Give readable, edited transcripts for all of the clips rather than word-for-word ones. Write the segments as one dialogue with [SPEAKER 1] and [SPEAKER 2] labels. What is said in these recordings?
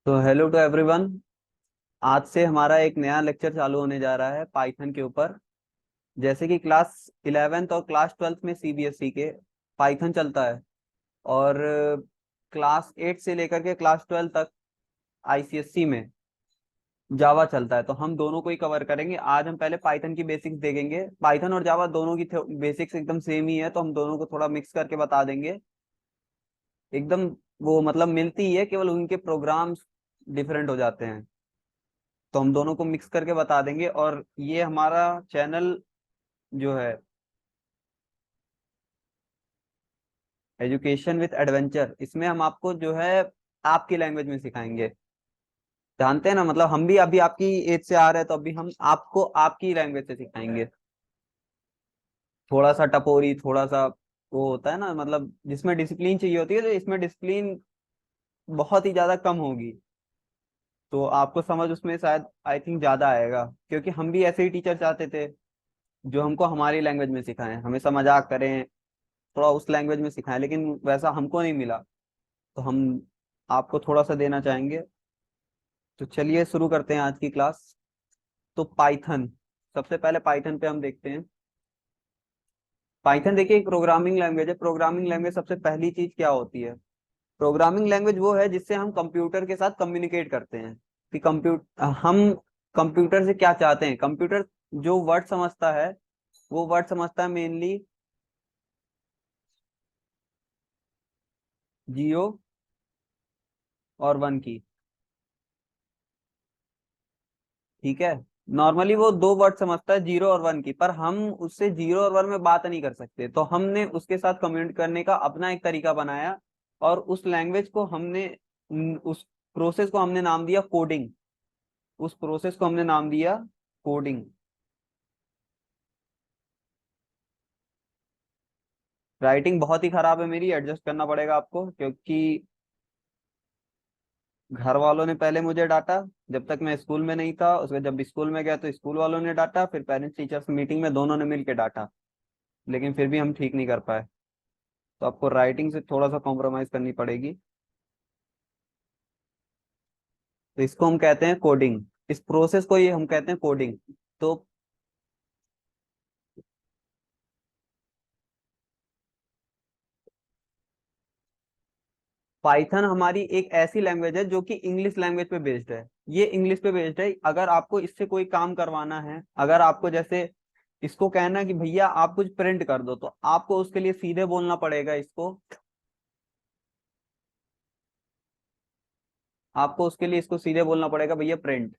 [SPEAKER 1] तो hello to everyone. आज से हमारा एक नया लेक्चर चालू होने जा रहा है पाइथन के ऊपर। जैसे कि क्लास 11th और क्लास 12th में सीबीएसई के पाइथन चलता है, और क्लास 8 से लेकर के क्लास 12 तक आईसीएससी में जावा चलता है। तो हम दोनों को ही कवर करेंगे। आज हम पहले पाइथन की बेसिक्स देखेंगे। पाइथन और जावा दोनों की बेसिक्स एकदम सेम ही है, तो हम दोनों को थोड़ा मिक्स करके बता देंगे। एकदम वो मतलब मिलती ही है, केवल उनके प्रोग्राम्स डिफरेंट हो जाते हैं। तो हम दोनों को मिक्स करके बता देंगे। और ये हमारा चैनल जो है एजुकेशन विथ एडवेंचर, इसमें हम आपको जो है आपकी लैंग्वेज में सिखाएंगे। जानते हैं ना, मतलब हम भी अभी आपकी एज से आ रहे हैं, तो अभी हम आपको आपकी लैंग्वेज से सिखाएंगे। थोड़ा सा टपोरी, थोड़ा सा वो होता है ना, मतलब जिसमें डिसिप्लिन चाहिए होती है, तो इसमें डिसिप्लिन बहुत ही ज्यादा कम होगी। तो आपको समझ उसमें शायद आई थिंक ज्यादा आएगा, क्योंकि हम भी ऐसे ही टीचर चाहते थे जो हमको हमारी लैंग्वेज में सिखाएं, हमेशा मजाक करें, थोड़ा उस लैंग्वेज में सिखाएं, लेकिन वैसा हमको नहीं मिला। तो हम आपको थोड़ा सा देना चाहेंगे। तो चलिए शुरू करते हैं आज की क्लास। तो पाइथन, सबसे पहले पाइथन पे हम देखते हैं। पाइथन देखिए एक प्रोग्रामिंग लैंग्वेज है। प्रोग्रामिंग लैंग्वेज सबसे पहली चीज क्या होती है? प्रोग्रामिंग लैंग्वेज वो है जिससे हम कंप्यूटर के साथ कम्युनिकेट करते हैं। कि कंप्यूटर हम कंप्यूटर से क्या चाहते हैं। कंप्यूटर जो वर्ड समझता है, वो वर्ड समझता है मेनली जीरो और वन की। ठीक है, नॉर्मली वो दो वर्ड समझता है, जीरो और वन की, पर हम उससे जीरो और वन में बात नहीं कर सकते। तो हमने उसके साथ कम्युनिकेट करने का अपना एक तरीका बनाया, और उस लैंग्वेज को हमने उस प्रोसेस को हमने नाम दिया कोडिंग। उस प्रोसेस को हमने नाम दिया कोडिंग। राइटिंग बहुत ही खराब है मेरी, एडजस्ट करना पड़ेगा आपको, क्योंकि घर वालों ने पहले मुझे डांटा जब तक मैं स्कूल में नहीं था। उसके जब स्कूल में गया तो स्कूल वालों ने डांटा, फिर पेरेंट्स टीचर्स मीटिंग में दोनों ने मिलकर डांटा, लेकिन फिर भी हम ठीक नहीं कर पाए। तो आपको राइटिंग से थोड़ा सा कॉम्प्रोमाइज करनी पड़ेगी। तो इसको हम कहते हैं कोडिंग। इस प्रोसेस को ये हम कहते हैं कोडिंग। तो पाइथन हमारी एक ऐसी लैंग्वेज है जो कि इंग्लिश लैंग्वेज पे बेस्ड है। ये इंग्लिश पे बेस्ड है। अगर आपको इससे कोई काम करवाना है, अगर आपको जैसे इसको कहना है कि भैया आप कुछ प्रिंट कर दो, तो आपको उसके लिए सीधे बोलना पड़ेगा इसको। आपको उसके लिए इसको सीधे बोलना पड़ेगा भैया प्रिंट।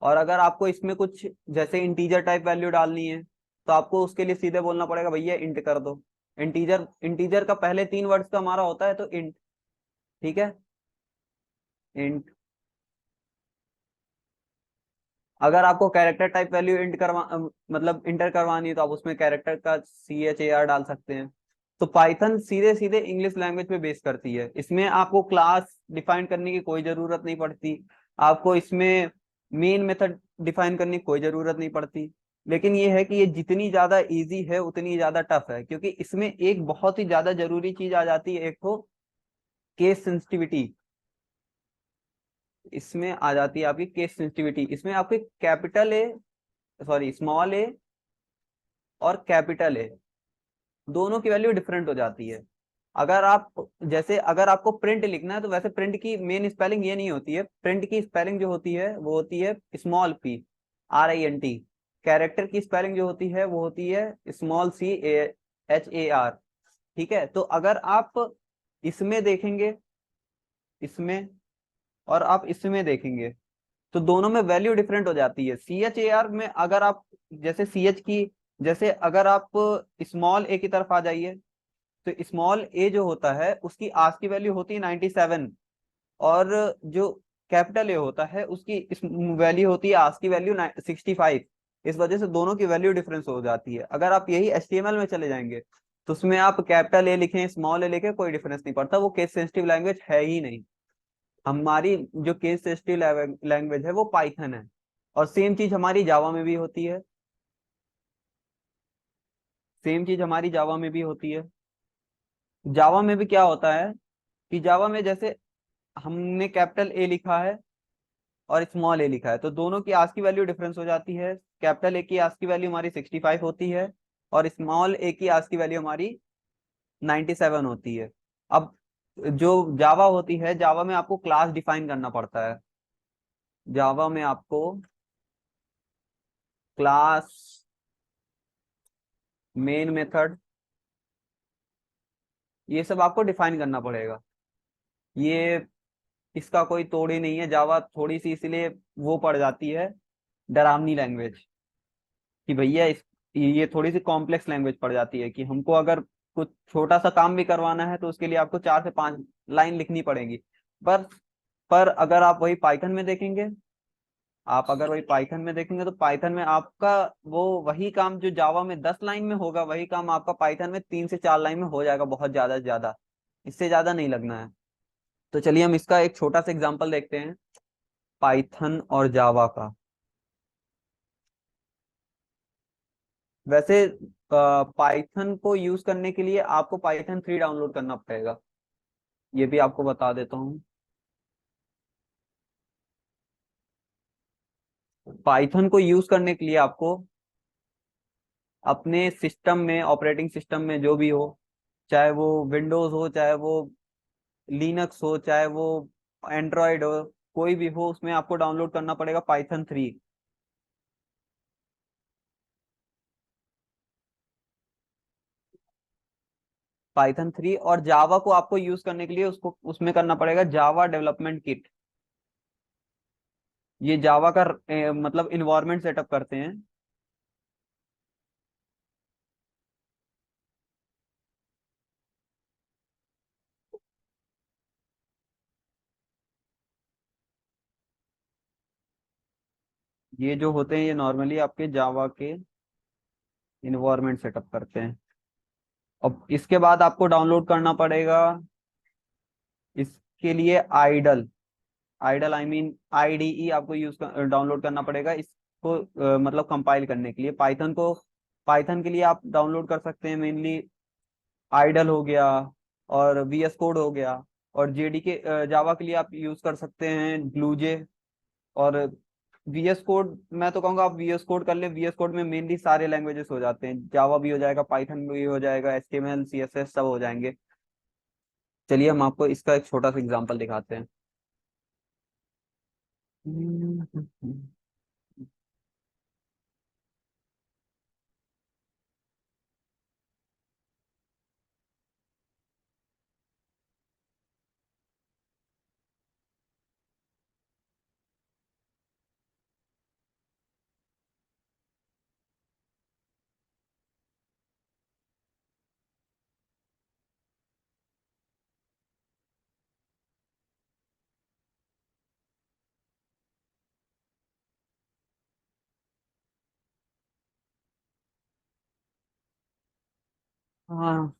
[SPEAKER 1] और अगर आपको इसमें कुछ जैसे इंटीजर टाइप वैल्यू डालनी है, तो आपको उसके लिए सीधे बोलना पड़ेगा भैया इंट कर दो। इंटीजर इंटीजर का पहले तीन वर्ड्स का हमारा होता है, तो इंट। ठीक है, इंट। अगर आपको कैरेक्टर टाइप वैल्यू इंट मतलब इंटर करवानी है, तो आप उसमें कैरेक्टर का CHAR डाल सकते हैं। तो पाइथन सीधे सीधे इंग्लिश लैंग्वेज पे बेस करती है। इसमें आपको क्लास डिफाइन करने की कोई जरूरत नहीं पड़ती। आपको इसमें मेन मेथड डिफाइन करने की कोई जरूरत नहीं पड़ती। लेकिन ये है कि ये जितनी ज्यादा इजी है उतनी ज्यादा टफ है, क्योंकि इसमें एक बहुत ही ज्यादा जरूरी चीज आ जाती है, एक तो केस सेंसिटिविटी। इसमें आ जाती है आपकी केस सेंसिटिविटी। इसमें आपके कैपिटल ए, सॉरी स्मॉल ए और कैपिटल ए, दोनों की वैल्यू डिफरेंट हो जाती है। अगर आप जैसे अगर आपको प्रिंट लिखना है, तो वैसे प्रिंट की मेन स्पेलिंग ये नहीं होती है। प्रिंट की स्पेलिंग जो होती है वो होती है स्मॉल P, RINT। कैरेक्टर की स्पेलिंग जो होती है वो होती है स्मॉल CHAR। ठीक है, तो अगर आप इसमें देखेंगे, इसमें, और आप इसमें देखेंगे, तो दोनों में वैल्यू डिफरेंट हो जाती है। CHAR में अगर आप जैसे CH की, जैसे अगर आप स्मॉल ए की तरफ आ जाइए, तो स्मॉल ए जो होता है उसकी आज की वैल्यू होती है 97। और जो कैपिटल ए होता है उसकी इस वैल्यू होती है आज की वैल्यू 65। इस वजह से दोनों की वैल्यू डिफरेंस हो जाती है। अगर आप यही HTML में चले जाएंगे, तो उसमें आप कैपिटल ए लिखें स्मॉल ए लिखें, कोई डिफरेंस नहीं पड़ता। वो केस सेंसिटिव लैंग्वेज है ही नहीं। हमारी जो केस सेंसिटिव लैंग्वेज है वो पाइथन है। और सेम चीज हमारी जावा में भी होती है। सेम चीज हमारी जावा में भी होती है। जावा में भी क्या होता है कि जावा में जैसे हमने कैपिटल ए लिखा है और स्मॉल ए लिखा है, तो दोनों की आज की वैल्यू डिफरेंस हो जाती है। कैपिटल ए की आज की वैल्यू हमारी 65 होती है और स्मॉल ए की आज की वैल्यू हमारी 97 होती है। अब जो जावा होती है, जावा में आपको क्लास डिफाइन करना पड़ता है। जावा में आपको क्लास, मेन मेथड, ये सब आपको डिफाइन करना पड़ेगा। ये इसका कोई तोड़ ही नहीं है। जावा थोड़ी सी इसलिए वो पड़ जाती है डरावनी लैंग्वेज, कि भैया इस ये थोड़ी सी कॉम्प्लेक्स लैंग्वेज पड़ जाती है, कि हमको अगर कुछ छोटा सा काम भी करवाना है तो उसके लिए आपको 4 से 5 लाइन लिखनी पड़ेगी। पर पर अगर आप वही पाइथन में देखेंगे, आप अगर वही पाइथन में देखेंगे तो पाइथन में आपका वो वही काम जो जावा में 10 लाइन में होगा, वही काम आपका पाइथन में 3 से 4 लाइन में हो जाएगा, बहुत ज्यादा से ज्यादा, इससे ज्यादा नहीं लगना है। तो चलिए हम इसका एक छोटा सा एग्जांपल देखते हैं, पाइथन और जावा का। वैसे पाइथन को यूज करने के लिए आपको पाइथन 3 डाउनलोड करना पड़ेगा, ये भी आपको बता देता हूँ। पाइथन को यूज करने के लिए आपको अपने सिस्टम में, ऑपरेटिंग सिस्टम में जो भी हो, चाहे वो विंडोज हो, चाहे वो लिनक्स हो, चाहे वो एंड्रॉयड हो, कोई भी हो, उसमें आपको डाउनलोड करना पड़ेगा पाइथन 3। पाइथन 3 और जावा को आपको यूज करने के लिए उसको उसमें करना पड़ेगा जावा डेवलपमेंट किट। ये जावा का मतलब इन्वायरमेंट सेटअप करते हैं। ये जो होते हैं ये नॉर्मली आपके जावा के इन्वायरमेंट सेटअप करते हैं। अब इसके बाद आपको डाउनलोड करना पड़ेगा इसके लिए IDLE. IDLE I mean IDE आपको यूज डाउनलोड करना पड़ेगा इसको मतलब कंपाइल करने के लिए पाइथन को। पाइथन के लिए आप डाउनलोड कर सकते हैं मेनली आइडल हो गया और वीएस कोड हो गया। और जेडी के जावा के लिए आप यूज कर सकते हैं ग्लूजे। और वीएस कोड मैं तो कहूंगा आप वीएस कोड कर ले। वीएस कोड में मेनली सारे लैंग्वेजेस हो जाते हैं, जावा भी हो जाएगा, पाइथन भी हो जाएगा, एचटीएमएल सीएसएस सब हो जाएंगे। चलिए हम आपको इसका एक छोटा सा एग्जांपल दिखाते हैं। हाँ,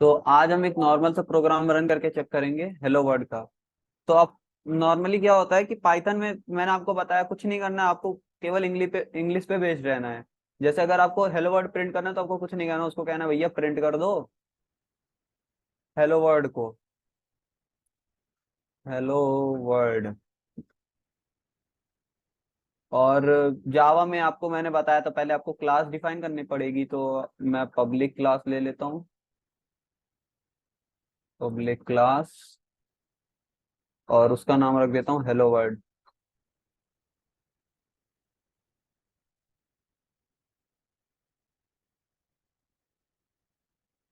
[SPEAKER 1] तो आज हम एक नॉर्मल सा प्रोग्राम रन करके चेक करेंगे हेलो वर्ल्ड का। तो आप नॉर्मली क्या होता है कि पाइथन में मैंने आपको बताया कुछ नहीं करना है, आपको केवल इंग्लिश पे बेस्ड रहना है। जैसे अगर आपको हेलो वर्ल्ड प्रिंट करना है तो आपको कुछ नहीं करना, उसको कहना है भैया प्रिंट कर दो हेलो वर्ल्ड को, हेलो वर्ल्ड। और जावा में आपको मैंने बताया था पहले आपको क्लास डिफाइन करनी पड़ेगी, तो मैं पब्लिक क्लास ले लेता हूँ, पब्लिक क्लास, और उसका नाम रख देता हूँ हेलो वर्ल्ड।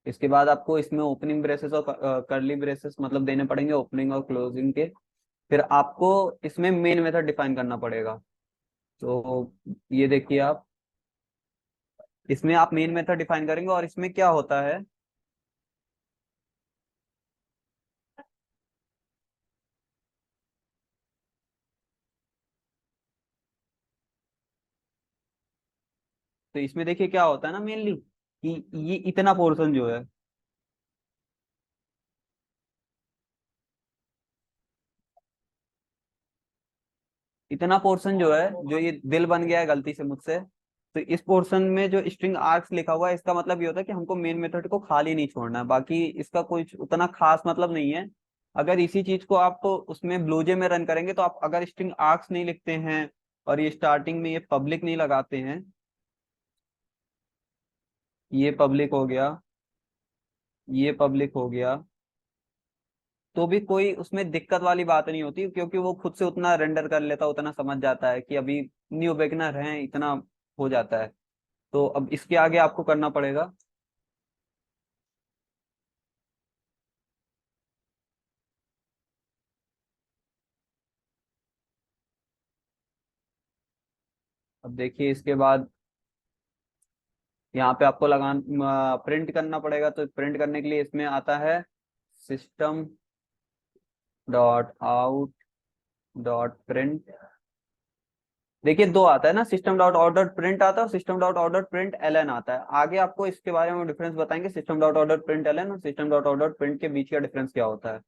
[SPEAKER 1] इसके बाद आपको इसमें ओपनिंग ब्रेसेस और कर्ली ब्रेसेस मतलब देने पड़ेंगे, ओपनिंग और क्लोजिंग के। फिर आपको इसमें मेन मेथड डिफाइन करना पड़ेगा। तो ये देखिए आप, इसमें आप मेन मेथड डिफाइन करेंगे और इसमें क्या होता है, तो इसमें देखिए क्या होता है ना मेनली, कि ये इतना पोर्शन जो है, इतना पोर्शन जो है, जो ये दिल बन गया है गलती से मुझसे, तो इस पोर्शन में जो स्ट्रिंग आर्क्स लिखा हुआ है, इसका मतलब ये होता है कि हमको मेन मेथड को खाली नहीं छोड़ना है। बाकी इसका कुछ उतना खास मतलब नहीं है। अगर इसी चीज को आप उसमें ब्लूजे में रन करेंगे, तो आप अगर स्ट्रिंग आर्क्स नहीं लिखते हैं और ये स्टार्टिंग में ये पब्लिक नहीं लगाते हैं, ये पब्लिक हो गया, ये पब्लिक हो गया, तो भी कोई उसमें दिक्कत वाली बात नहीं होती, क्योंकि वो खुद से उतना रेंडर कर लेता, उतना समझ जाता है कि अभी न्यू बिगनर है, इतना हो जाता है। तो अब इसके आगे आपको करना पड़ेगा। अब देखिए इसके बाद यहाँ पे आपको लगान प्रिंट करना पड़ेगा। तो प्रिंट करने के लिए इसमें आता है system dot out dot print. देखिए दो आता है ना, system dot out dot print आता है और system dot out dot print ln आता है। आगे आपको इसके बारे में डिफरेंस बताएंगे, system dot out dot print ln और system dot out dot print के बीच का डिफरेंस क्या होता है।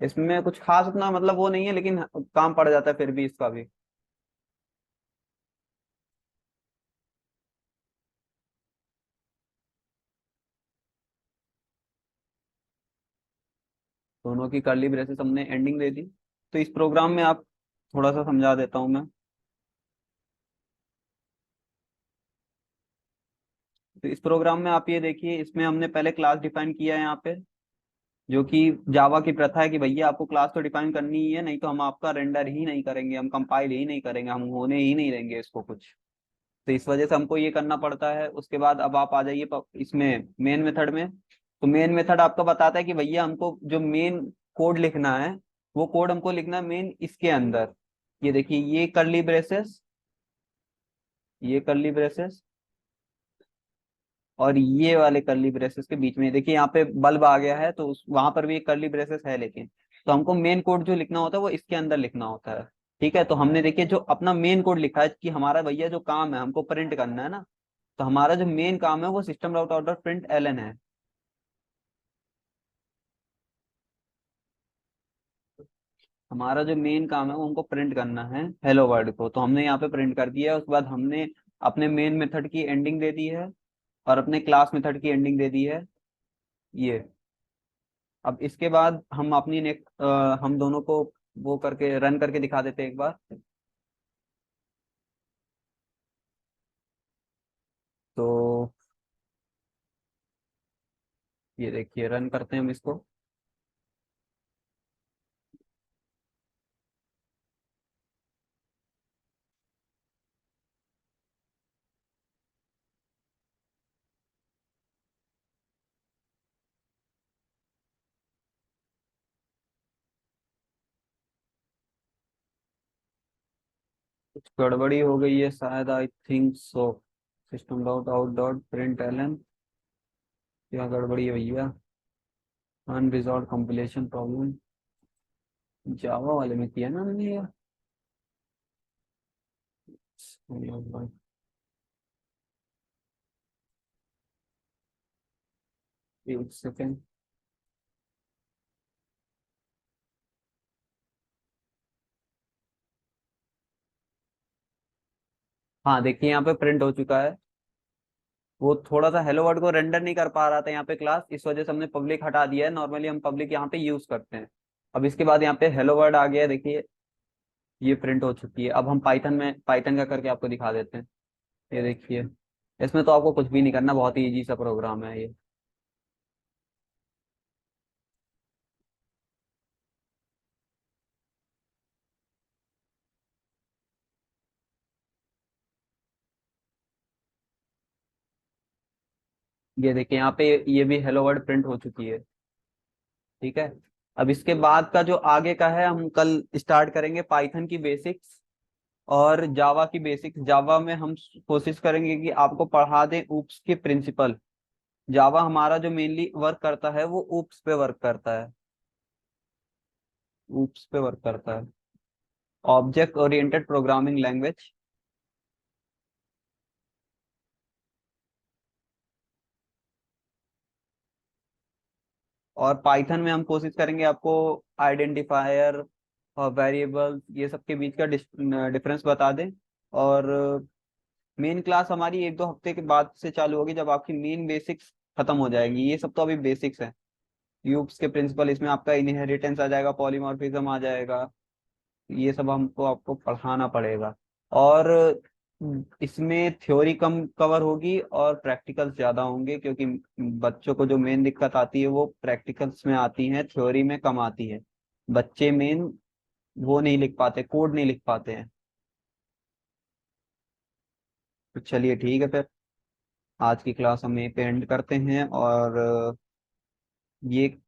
[SPEAKER 1] इसमें कुछ खास उतना मतलब वो नहीं है, लेकिन काम पड़ जाता है फिर भी इसका भी। दोनों की कर्ली ब्रेसेस हमने एंडिंग दे दी। तो इस प्रोग्राम में आप, थोड़ा सा समझा देता हूँ मैं। तो इस प्रोग्राम में आप ये देखिए, इसमें हमने पहले क्लास डिफाइन किया है यहाँ पे, जो कि जावा की प्रथा है कि भैया आपको क्लास तो डिफाइन करनी ही है, नहीं तो हम आपका रेंडर ही नहीं करेंगे, हम कंपाइल ही नहीं करेंगे, हम होने ही नहीं देंगे इसको कुछ। तो इस वजह से हमको ये करना पड़ता है। उसके बाद अब आप आ जाइए इसमें मेन मेथड में। तो मेन मेथड आपका बताता है कि भैया हमको जो मेन कोड लिखना है, वो कोड हमको लिखना है मेन इसके अंदर। ये देखिए, ये कर्ली ब्रेसेस, ये कर्ली ब्रेसेस और ये वाले कर्ली ब्रेसेस के बीच में देखिए यहाँ पे बल्ब आ गया है, तो वहां पर भी एक कर्ली ब्रेसेस है, लेकिन तो हमको मेन कोड जो लिखना होता है वो इसके अंदर लिखना होता है। ठीक है, तो हमने देखिए जो अपना मेन कोड लिखा है कि हमारा भैया जो काम है हमको प्रिंट करना है ना, तो हमारा जो मेन काम है वो system dot out dot print Elon है। हमारा जो मेन काम है वो हमको प्रिंट करना है हेलो वर्ल्ड को, तो हमने यहाँ पे प्रिंट कर दिया है। उसके बाद हमने अपने मेन मेथड की एंडिंग दे दी है और अपने क्लास मेथड की एंडिंग दे दी है ये। अब इसके बाद हम अपनी नेक्स्ट, हम दोनों को वो करके रन करके दिखा देते हैं एक बार। तो ये देखिए, रन करते हैं हम इसको। कुछ गड़बड़ी हो गई है शायद, I think so. System dot out dot print Elon, क्या गड़बड़ी है भैया? अनरिजॉल्व कंपिलेशन प्रॉब्लम, जावा वाले में किया ना मैंने ये। एक सेकेंड। हाँ देखिए, यहाँ पे प्रिंट हो चुका है। वो थोड़ा सा हेलो वर्ड को रेंडर नहीं कर पा रहा था यहाँ पे क्लास, इस वजह से हमने पब्लिक हटा दिया है। नॉर्मली हम पब्लिक यहाँ पे यूज करते हैं। अब इसके बाद यहाँ पे हेलो वर्ड आ गया है, देखिए ये प्रिंट हो चुकी है। अब हम पाइथन में पाइथन का करके आपको दिखा देते हैं। ये देखिए, इसमें तो आपको कुछ भी नहीं करना, बहुत ही इजी सा प्रोग्राम है ये। ये देखिए यहाँ पे ये भी हेलो वर्ड प्रिंट हो चुकी है। ठीक है, अब इसके बाद का जो आगे का है, हम कल स्टार्ट करेंगे पाइथन की बेसिक्स और जावा की बेसिक्स। जावा में हम कोशिश करेंगे कि आपको पढ़ा दें ऊप्स के प्रिंसिपल। जावा हमारा जो मेनली वर्क करता है वो ऊप्स पे वर्क करता है, ऊप्स पे वर्क करता है, ऑब्जेक्ट ओरिएंटेड प्रोग्रामिंग लैंग्वेज। और पाइथन में हम कोशिश करेंगे आपको आइडेंटिफायर और वेरिएबल, ये सब के बीच का डिफरेंस बता दें। और मेन क्लास हमारी 1-2 हफ्ते के बाद से चालू होगी, जब आपकी मेन बेसिक्स खत्म हो जाएगी। ये सब तो अभी बेसिक्स हैं। यूप्स के प्रिंसिपल, इसमें आपका इनहेरिटेंस आ जाएगा, पॉलीमॉर्फिज्म आ जाएगा। ये सब हमको आपको पढ़ाना पड़ेगा। और इसमें थ्योरी कम कवर होगी और प्रैक्टिकल्स ज्यादा होंगे, क्योंकि बच्चों को जो मेन दिक्कत आती है वो प्रैक्टिकल्स में आती है, थ्योरी में कम आती है। बच्चे मेन वो नहीं लिख पाते, कोड नहीं लिख पाते हैं। तो चलिए ठीक है फिर, आज की क्लास हम यहीं पे एंड करते हैं। और ये